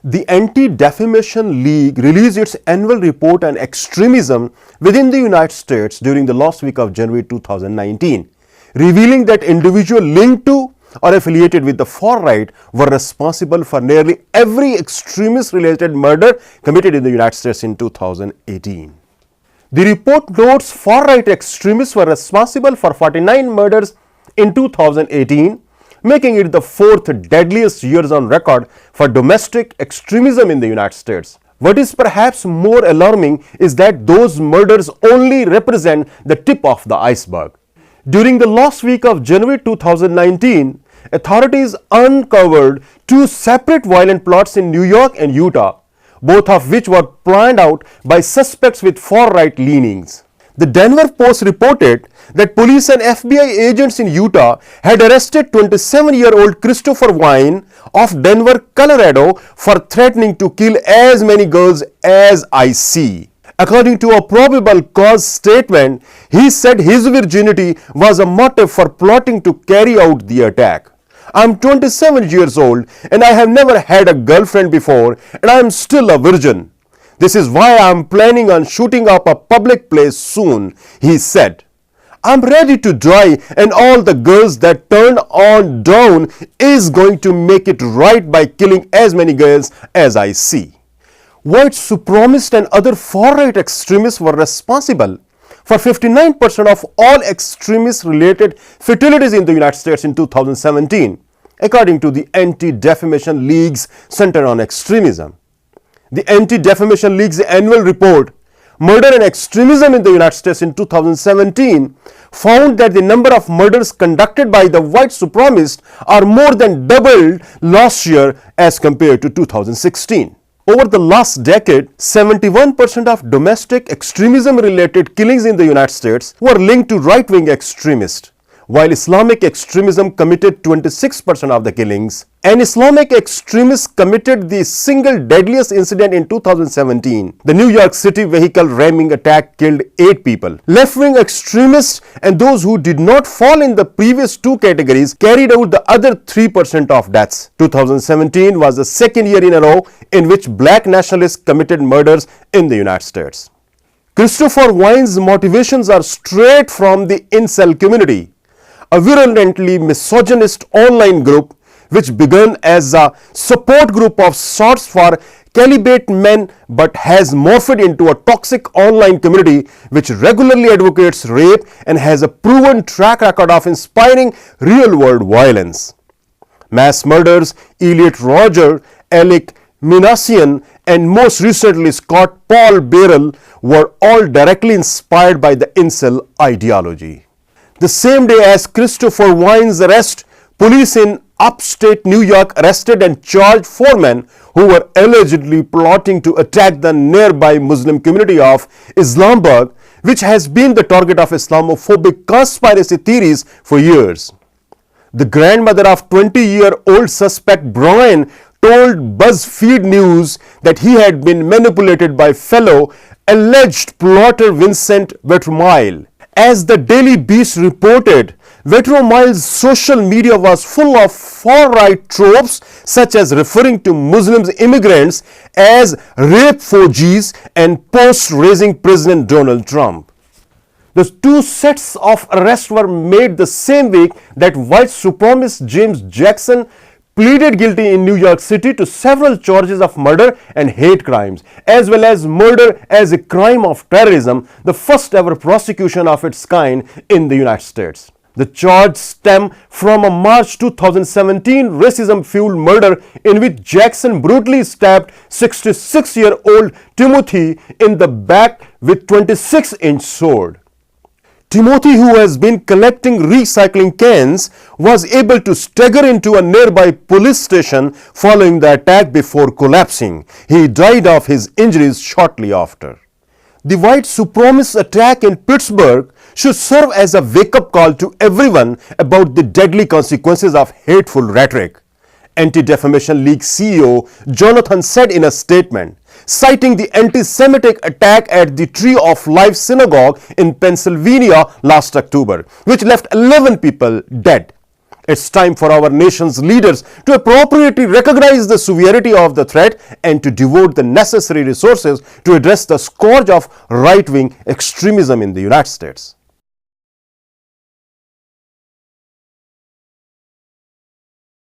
The Anti-Defamation League released its annual report on extremism within the United States during the last week of January 2019, revealing that individuals linked to or affiliated with the far right were responsible for nearly every extremist-related murder committed in the United States in 2018. The report notes far-right extremists were responsible for 49 murders in 2018, making it the fourth deadliest year on record for domestic extremism in the United States. What is perhaps more alarming is that those murders only represent the tip of the iceberg. During the last week of January 2019, authorities uncovered two separate violent plots in New York and Utah, both of which were planned out by suspects with far-right leanings. The Denver Post reported that police and FBI agents in Utah had arrested 27-year-old Christopher Wine of Denver, Colorado for threatening to kill as many girls as I see. According to a probable cause statement, he said his virginity was a motive for plotting to carry out the attack. I'm 27 years old and I have never had a girlfriend before and I am still a virgin. This is why I am planning on shooting up a public place soon, he said. I'm ready to die and all the girls that turn on down is going to make it right by killing as many girls as I see. White supremacists and other far-right extremists were responsible for 59% of all extremist-related fatalities in the United States in 2017, according to the Anti-Defamation League's Center on Extremism. The Anti-Defamation League's annual report, Murder and Extremism in the United States in 2017, found that the number of murders conducted by the white supremacists are more than doubled last year as compared to 2016. Over the last decade, 71% of domestic extremism-related killings in the United States were linked to right-wing extremists, while Islamic extremism committed 26% of the killings. An Islamic extremist committed the single deadliest incident in 2017. The New York City vehicle ramming attack killed 8 people. Left-wing extremists and those who did not fall in the previous two categories carried out the other 3% of deaths. 2017 was the second year in a row in which black nationalists committed murders in the United States. Christopher Wine's motivations are straight from the incel community, a virulently misogynist online group which began as a support group of sorts for celibate men but has morphed into a toxic online community which regularly advocates rape and has a proven track record of inspiring real-world violence. Mass murders, Elliot Rodger, Alec Minassian, and most recently Scott Paul Beryl were all directly inspired by the incel ideology. The same day as Christopher Wine's arrest, police in upstate New York arrested and charged 4 men who were allegedly plotting to attack the nearby Muslim community of Islamabad, which has been the target of Islamophobic conspiracy theories for years. The grandmother of 20-year-old suspect Brian told BuzzFeed News that he had been manipulated by fellow alleged plotter Vincent Vetromile. As the Daily Beast reported, Vetromile's social media was full of far-right tropes such as referring to Muslim immigrants as rape refugees and post-raising President Donald Trump. The two sets of arrests were made the same week that white supremacist James Jackson pleaded guilty in New York City to several charges of murder and hate crimes, as well as murder as a crime of terrorism, the first ever prosecution of its kind in the United States. The charge stemmed from a March 2017 racism-fueled murder in which Jackson brutally stabbed 66-year-old Timothy in the back with a 26-inch sword. Timothy, who has been collecting recycling cans, was able to stagger into a nearby police station following the attack before collapsing. He died of his injuries shortly after. The white supremacist attack in Pittsburgh should serve as a wake-up call to everyone about the deadly consequences of hateful rhetoric. Anti-Defamation League CEO Jonathan said in a statement, citing the anti-Semitic attack at the Tree of Life synagogue in Pennsylvania last October, which left 11 people dead. It's time for our nation's leaders to appropriately recognize the severity of the threat and to devote the necessary resources to address the scourge of right-wing extremism in the United States.